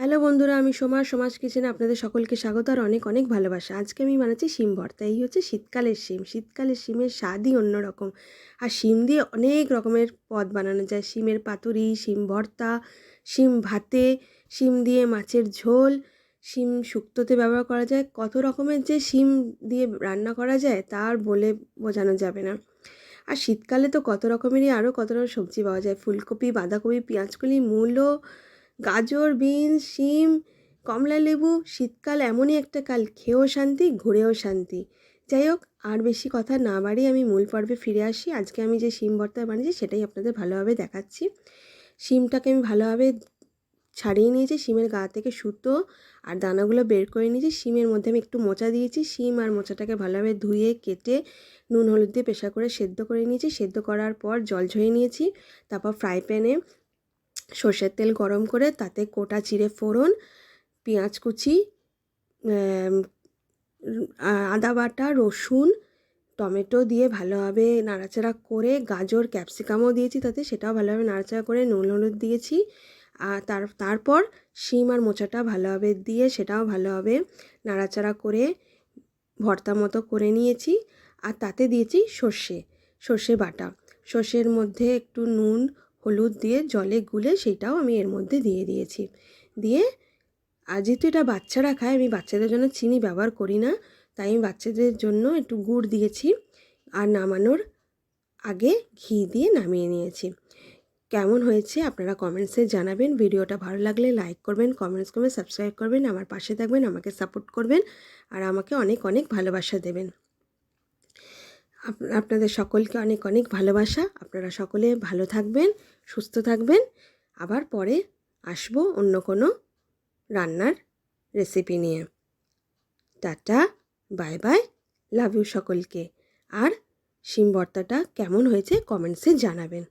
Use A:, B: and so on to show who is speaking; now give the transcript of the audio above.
A: Hello বন্ধুরা, আমি সমাজ কিচেনে আপনাদের সকলকে স্বাগত আর অনেক অনেক ভালোবাসা। আজকে আমি বানাচ্ছি শিম ভর্তা। এই হচ্ছে শীতকালের শিম। শীতকালের শিমের স্বাদই অন্যরকম। আর শিম দিয়ে অনেক রকমের পদ বানানো যায়। শিমের পাতুরি, শিম ভর্তা, শিম ভাতে, শিম দিয়ে মাছের ঝোল, শিম শুক্তোতে ব্যবহার করা যায়। কত রকমের যে শিম দিয়ে রান্না করা যায় তা আর বলে বোঝানো যাবে না। আর শীতকালে তো কত রকমেরই আরও কত রকম সবজি পাওয়া যায়। ফুলকপি, বাঁধাকপি, পেঁয়াজকলি, মূলো, গাজর, বিনস, শিম, কমলালেবু। শীতকাল এমনই একটা কাল, খেয়েও শান্তি, ঘুরেও শান্তি। যাই হোক, আর বেশি কথা না বাড়িয়ে আমি মূল পর্বে ফিরে আসি। আজকে আমি যে শিম ভর্তা বানিয়েছি সেটাই আপনাদের ভালোভাবে দেখাচ্ছি। শিমটাকে আমি ভালোভাবে ছাড়িয়ে নিয়েছি, শিমের গা থেকে সুতো আর দানাগুলো বের করে নিয়েছি। শিমের মধ্যে আমি একটু মোচা দিয়েছি। শিম আর মোচাটাকে ভালোভাবে ধুয়ে কেটে নুন হলুদ দিয়ে প্রেসার করে সেদ্ধ করে নিয়েছি। সেদ্ধ করার পর জল ঝরিয়ে নিয়েছি। তারপর ফ্রাই প্যানে সর্ষের তেল গরম করে তাতে গোটা জিরে ফোড়ন, পেঁয়াজ কুচি, আদা বাটা, রসুন, টমেটো দিয়ে ভালোভাবে নাড়াচাড়া করে, গাজর ক্যাপসিকামও দিয়েছি তাতে, সেটাও ভালোভাবে নাড়াচাড়া করে নুন হলুদ দিয়েছি। আর তারপর শিম আর মোচাটা ভালোভাবে দিয়ে সেটাও ভালোভাবে নাড়াচাড়া করে ভর্তা মতো করে নিয়েছি। আর তাতে দিয়েছি সর্ষে বাটা। সর্ষের মধ্যে একটু নুন হলুদ দিয়ে জলে গুলে সেইটাও আমি এর মধ্যে দিয়ে দিয়েছি। দিয়ে আর যেহেতু এটা বাচ্চারা খায়, আমি বাচ্চাদের জন্য চিনি ব্যবহার করি না, তাই আমি বাচ্চাদের জন্য একটু গুড় দিয়েছি। আর নামানোর আগে ঘি দিয়ে নামিয়ে নিয়েছি। কেমন হয়েছে আপনারা কমেন্টসে জানাবেন। ভিডিওটা ভালো লাগলে লাইক করবেন, কমেন্টস করবেন, সাবস্ক্রাইব করবেন, আমার পাশে থাকবেন, আমাকে সাপোর্ট করবেন আর আমাকে অনেক অনেক ভালোবাসা দেবেন। আপনাদের সকলকে অনেক অনেক ভালোবাসা। আপনারা সকলে ভালো থাকবেন, সুস্থ থাকবেন। আবার পরে আসবো অন্য কোনো রান্নার রেসিপি নিয়ে। Tata, bye bye, love you সকলকে। আর শিম ভর্তাটা কেমন হয়েছে কমেন্টসে জানাবেন।